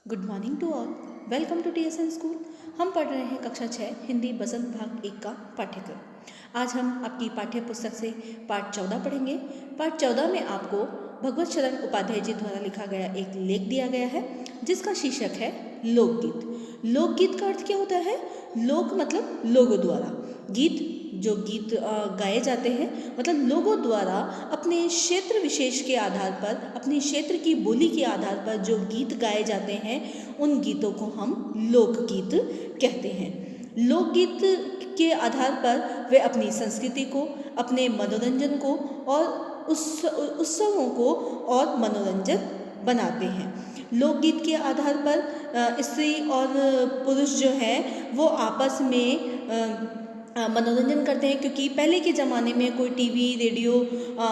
Good morning to all. Welcome to TSN school. हम पढ़ रहे हैं कक्षा 6 हिंदी बसंत भाग 1 का पाठ्यक्रम। आज हम आपकी पाठ्य पुस्तक से पाठ 14 पढ़ेंगे। पाठ 14 में आपको भगवत शरण उपाध्याय जी द्वारा लिखा गया एक लेख दिया गया है जिसका शीर्षक है लोकगीत। लोकगीत का अर्थ क्या होता है? लोक मतलब लोगों द्वारा, गीत जो गीत गाए जाते हैं मतलब लोगों द्वारा अपने क्षेत्र विशेष के आधार पर, अपने क्षेत्र की बोली के आधार पर जो गीत गाए जाते हैं उन गीतों को हम लोकगीत कहते हैं। लोकगीत के आधार पर वे अपनी संस्कृति को, अपने मनोरंजन को और उत्सवों को और मनोरंजन बनाते हैं। लोकगीत के आधार पर स्त्री और पुरुष जो है वो आपस में मनोरंजन करते हैं, क्योंकि पहले के ज़माने में कोई टीवी, रेडियो,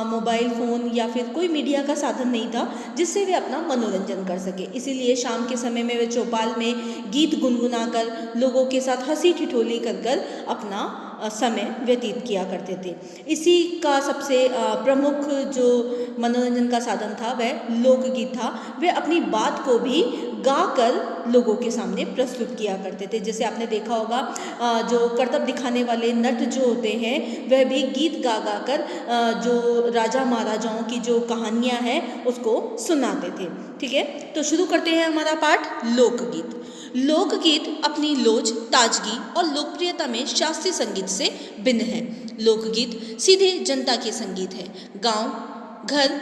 मोबाइल फ़ोन या फिर कोई मीडिया का साधन नहीं था जिससे वे अपना मनोरंजन कर सके। इसीलिए शाम के समय में वे चौपाल में गीत गुनगुना कर लोगों के साथ हंसी ठिठोली कर कर अपना समय व्यतीत किया करते थे। इसी का सबसे प्रमुख जो मनोरंजन का साधन था वह लोकगीत था। वे अपनी बात को भी गा कर लोगों के सामने प्रस्तुत किया करते थे। जैसे आपने देखा होगा जो करतब दिखाने वाले नट जो होते हैं वह भी गीत गा गा कर जो राजा महाराजाओं की जो कहानियाँ हैं उसको सुनाते थे। ठीक है, तो शुरू करते हैं हमारा पाठ लोकगीत। लोकगीत अपनी लोच, ताजगी और लोकप्रियता में शास्त्रीय संगीत से भिन्न है। लोकगीत सीधे जनता के संगीत है। गांव, घर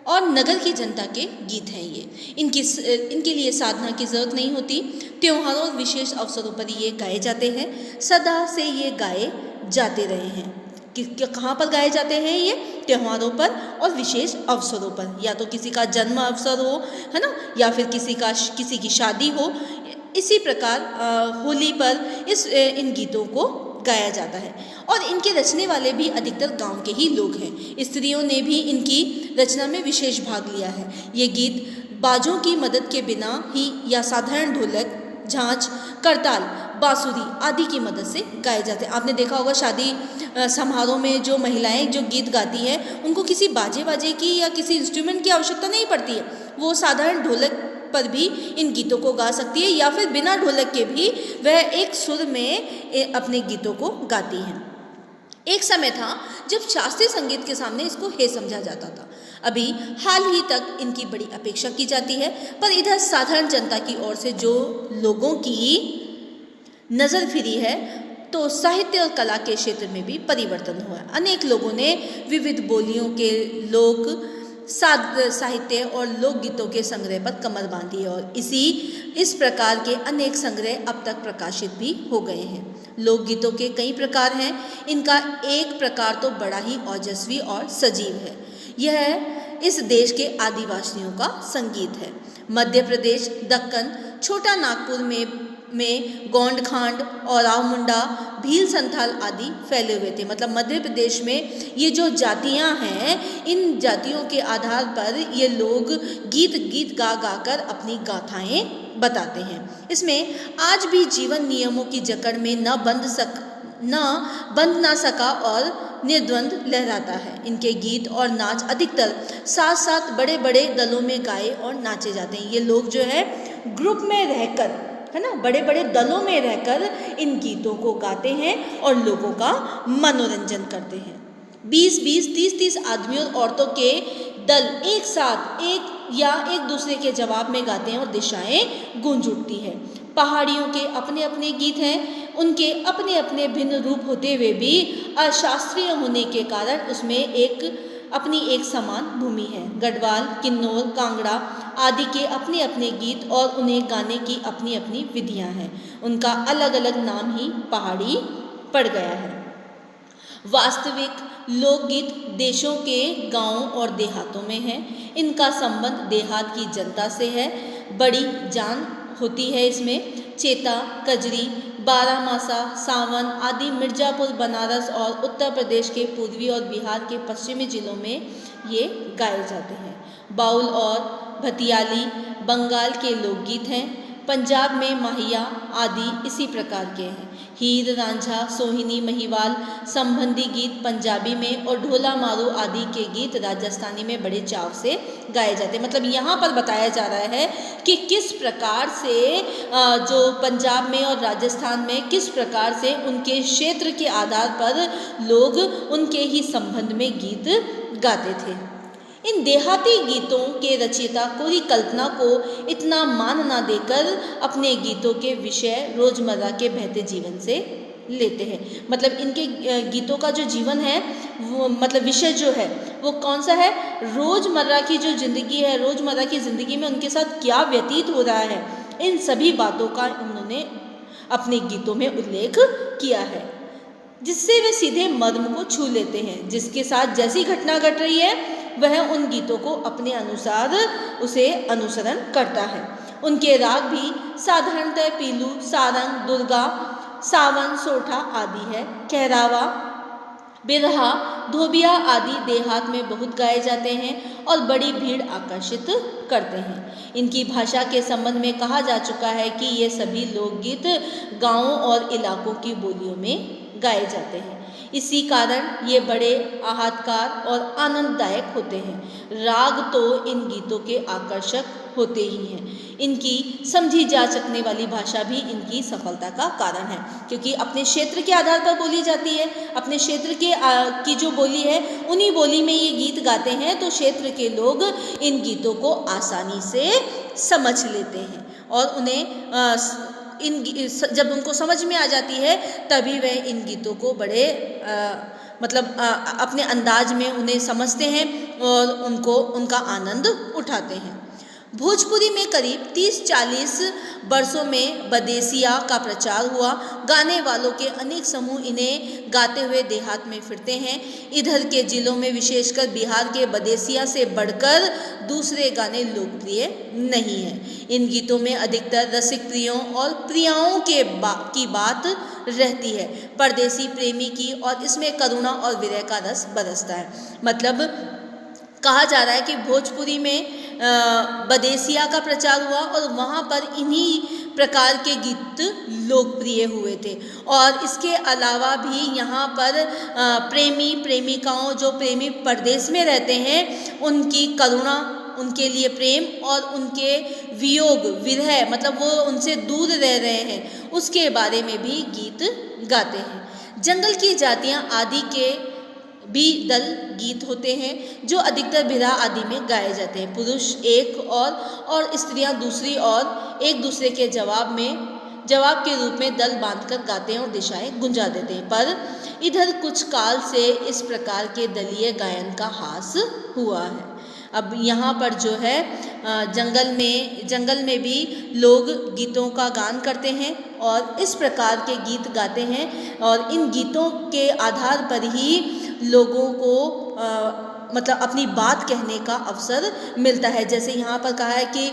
और नगर की जनता के गीत हैं ये। इनके लिए साधना की ज़रूरत नहीं होती। त्योहारों और विशेष अवसरों पर ये गाए जाते हैं। सदा से ये गाए जाते रहे हैं। कहाँ पर गाए जाते हैं ये? त्योहारों पर और विशेष अवसरों पर, या तो किसी का जन्म अवसर हो, है ना, या फिर किसी की शादी हो। इसी प्रकार होली पर इन गीतों को गाया जाता है और इनके रचने वाले भी अधिकतर गांव के ही लोग हैं। स्त्रियों ने भी इनकी रचना में विशेष भाग लिया है। ये गीत बाजों की मदद के बिना ही या साधारण ढोलक, झांझ, करताल, बांसुरी आदि की मदद से गाए जाते हैं। आपने देखा होगा शादी समारोह में जो महिलाएं जो गीत गाती हैं उनको किसी बाजे की या किसी इंस्ट्रूमेंट की आवश्यकता नहीं पड़ती है। वो साधारण ढोलक पर भी इन गीतों को गा सकती है या फिर बिना ढोलक के भी वह एक सुर में अपने गीतों को गाती हैं। एक समय था जब शास्त्रीय संगीत के सामने इसको हे समझा जाता था। अभी हाल ही तक इनकी बड़ी अपेक्षा की जाती है, पर इधर साधारण जनता की ओर से जो लोगों की नज़र फिरी है तो साहित्य और कला के क्षेत्र में भी परिवर्तन हुआ है। अनेक लोगों ने विविध बोलियों के लोक साहित्य और लोकगीतों के संग्रह पर कमर बांधी और इस प्रकार के अनेक संग्रह अब तक प्रकाशित भी हो गए हैं। लोकगीतों के कई प्रकार हैं। इनका एक प्रकार तो बड़ा ही ओजस्वी और सजीव है। यह इस देश के आदिवासियों का संगीत है। मध्य प्रदेश, दक्कन, छोटा नागपुर में गोंड खांड, औराव मुंडा, भील संथाल आदि फैले हुए थे। मतलब मध्य प्रदेश में ये जो जातियां हैं, इन जातियों के आधार पर ये लोग गीत गा गा कर अपनी गाथाएं बताते हैं। इसमें आज भी जीवन नियमों की जकड़ में न बंध ना सका और निर्द्वंद लहराता है। इनके गीत और नाच अधिकतर साथ साथ बड़े बड़े दलों में गाए और नाचे जाते हैं। ये लोग जो है ग्रुप में रहकर, है ना, बड़े बड़े दलों में रहकर इन गीतों को गाते हैं और लोगों का मनोरंजन करते हैं। 20-20, 30-30 आदमियों और औरतों के दल एक साथ एक दूसरे के जवाब में गाते हैं और दिशाएं गूंज उठती है। पहाड़ियों के अपने अपने गीत हैं। उनके अपने अपने भिन्न रूप होते हुए भी अशास्त्रीय होने के कारण उसमें अपनी एक समान भूमि है। गढ़वाल, किन्नौर, कांगड़ा आदि के अपने अपने गीत और उन्हें गाने की अपनी अपनी विधियां हैं। उनका अलग अलग नाम ही पहाड़ी पड़ गया है। वास्तविक लोकगीत देशों के गांवों और देहातों में है। इनका संबंध देहात की जनता से है। बड़ी जान होती है इसमें। चेता, कजरी, बारामासा, सावन आदि मिर्जापुर, बनारस और उत्तर प्रदेश के पूर्वी और बिहार के पश्चिमी जिलों में ये गाए जाते हैं। बाउल और भतियाली बंगाल के लोकगीत हैं। पंजाब में माहिया आदि इसी प्रकार के हैं। हीर रांझा, सोहिनी, महिवाल संबंधी गीत पंजाबी में और ढोला मारू आदि के गीत राजस्थानी में बड़े चाव से गाए जाते हैं। मतलब यहाँ पर बताया जा रहा है कि किस प्रकार से जो पंजाब में और राजस्थान में किस प्रकार से उनके क्षेत्र के आधार पर लोग उनके ही संबंध में गीत गाते थे। इन देहाती गीतों के रचयिता कोई कल्पना को इतना मान न देकर अपने गीतों के विषय रोजमर्रा के बहते जीवन से लेते हैं। मतलब इनके गीतों का जो जीवन है वो मतलब विषय जो है वो कौन सा है, रोजमर्रा की जो जिंदगी है, रोजमर्रा की जिंदगी में उनके साथ क्या व्यतीत हो रहा है, इन सभी बातों का उन्होंने अपने गीतों में उल्लेख किया है, जिससे वे सीधे मर्म को छू लेते हैं। जिसके साथ जैसी घटना घट रही है वह उन गीतों को अपने अनुसार उसे अनुसरण करता है। उनके राग भी साधारणतः पीलू, सारंग, दुर्गा, सावन, सोठा आदि है। कहरावा, बिरहा, धोबिया आदि देहात में बहुत गाए जाते हैं और बड़ी भीड़ आकर्षित करते हैं। इनकी भाषा के संबंध में कहा जा चुका है कि ये सभी लोकगीत गांवों और इलाकों की बोलियों में गाए जाते हैं। इसी कारण ये बड़े आहतकार और आनंददायक होते हैं। राग तो इन गीतों के आकर्षक होते ही हैं। इनकी समझी जा सकने वाली भाषा भी इनकी सफलता का कारण है, क्योंकि अपने क्षेत्र के आधार पर बोली जाती है। अपने क्षेत्र की जो बोली है उन्हीं बोली में ये गीत गाते हैं, तो क्षेत्र के लोग इन गीतों को आसानी से समझ लेते हैं और उन्हें जब उनको समझ में आ जाती है तभी वह इन गीतों को बड़े अपने अंदाज में उन्हें समझते हैं और उनका आनंद उठाते हैं। भोजपुरी में करीब 30-40 वर्षों में बदेसिया का प्रचार हुआ। गाने वालों के अनेक समूह इन्हें गाते हुए देहात में फिरते हैं। इधर के जिलों में विशेषकर बिहार के बदेसिया से बढ़कर दूसरे गाने लोकप्रिय नहीं हैं। इन गीतों में अधिकतर रसिक प्रियों और प्रियाओं की बात रहती है, परदेसी प्रेमी की, और इसमें करुणा और विरह का रस बरसता है। मतलब कहा जा रहा है कि भोजपुरी में बदेसिया का प्रचार हुआ और वहाँ पर इन्हीं प्रकार के गीत लोकप्रिय हुए थे। और इसके अलावा भी यहाँ पर प्रेमी प्रेमिकाओं, जो प्रेमी परदेश में रहते हैं, उनकी करुणा, उनके लिए प्रेम और उनके वियोग विरह, मतलब वो उनसे दूर रह रहे हैं, उसके बारे में भी गीत गाते हैं। जंगल की जातियाँ आदि के भी दल गीत होते हैं जो अधिकतर बिरहा आदि में गाए जाते हैं। पुरुष एक और स्त्रियां दूसरी और एक दूसरे के जवाब के रूप में दल बांधकर गाते हैं और दिशाएं गुंजा देते हैं। पर इधर कुछ काल से इस प्रकार के दलीय गायन का ह्रास हुआ है। अब यहाँ पर जो है जंगल में भी लोग गीतों का गान करते हैं और इस प्रकार के गीत गाते हैं और इन गीतों के आधार पर ही लोगों को मतलब अपनी बात कहने का अवसर मिलता है। जैसे यहाँ पर कहा है कि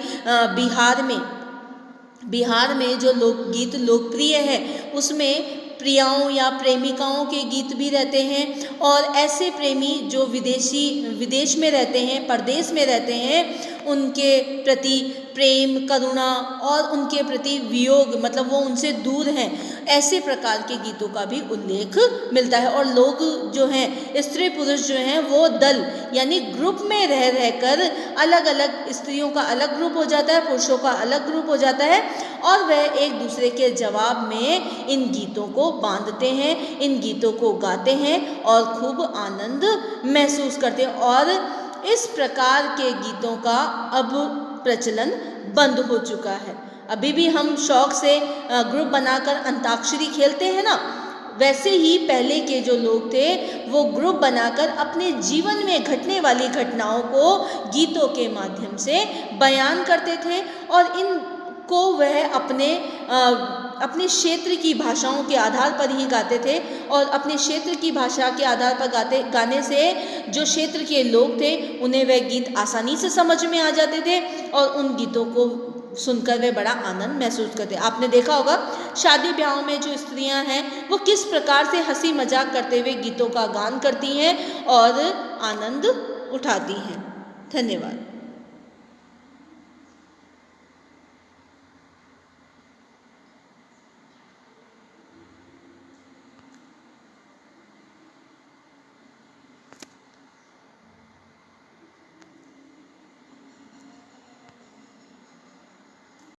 बिहार में जो लोकगीत लोकप्रिय है उसमें प्रियाओं या प्रेमिकाओं के गीत भी रहते हैं और ऐसे प्रेमी जो विदेश में रहते हैं, परदेश में रहते हैं, उनके प्रति प्रेम, करुणा और उनके प्रति वियोग, मतलब वो उनसे दूर हैं, ऐसे प्रकार के गीतों का भी उल्लेख मिलता है। और लोग जो हैं, स्त्री पुरुष जो हैं, वो दल यानी ग्रुप में रह कर अलग अलग, स्त्रियों का अलग ग्रुप हो जाता है, पुरुषों का अलग ग्रुप हो जाता है और वह एक दूसरे के जवाब में इन गीतों को बांधते हैं, इन गीतों को गाते हैं और खूब आनंद महसूस करते हैं। और इस प्रकार के गीतों का अब प्रचलन बंद हो चुका है। अभी भी हम शौक से ग्रुप बनाकर अंताक्षरी खेलते हैं ना, वैसे ही पहले के जो लोग थे वो ग्रुप बनाकर अपने जीवन में घटने वाली घटनाओं को गीतों के माध्यम से बयान करते थे और इनको वह अपने क्षेत्र की भाषाओं के आधार पर ही गाते थे और अपने क्षेत्र की भाषा के आधार पर गाने से जो क्षेत्र के लोग थे उन्हें वह गीत आसानी से समझ में आ जाते थे और उन गीतों को सुनकर वे बड़ा आनंद महसूस करते। आपने देखा होगा शादी ब्याहों में जो स्त्रियां हैं वो किस प्रकार से हंसी मजाक करते हुए गीतों का गान करती हैं और आनंद उठाती हैं। धन्यवाद।